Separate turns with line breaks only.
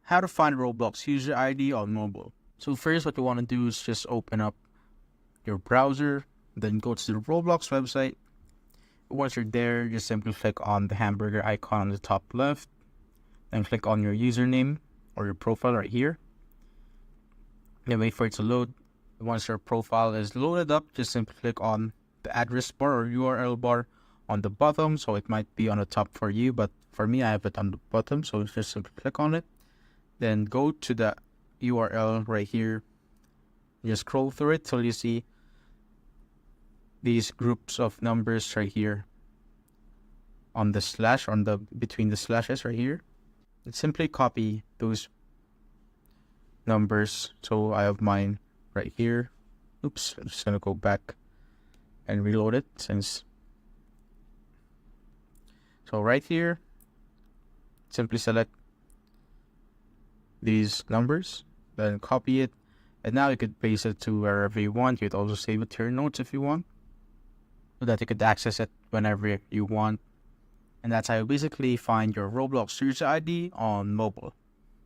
how to find Roblox user ID on mobile. So first, what you want to do is just open up your browser, then go to the Roblox website. Once you're there, just simply click on the hamburger icon on the top left, then click on your username or your profile right here. Then wait for it to load. Once your profile is loaded up, just simply click on the address bar or URL bar on the bottom. So it might be on the top for you, but for me, I have it on the bottom. So just simply click on it. Then go to the URL right here. Just scroll through it till you see these groups of numbers right here on the slash, on the between the slashes right here. And simply copy those numbers. So I have mine right here. Oops, I'm just gonna go back and reload it since. So right here, simply select these numbers, then copy it, and now you could paste it to wherever you want. You could also save it to your notes if you want, so that you could access it whenever you want. And that's how you basically find your Roblox user ID on mobile.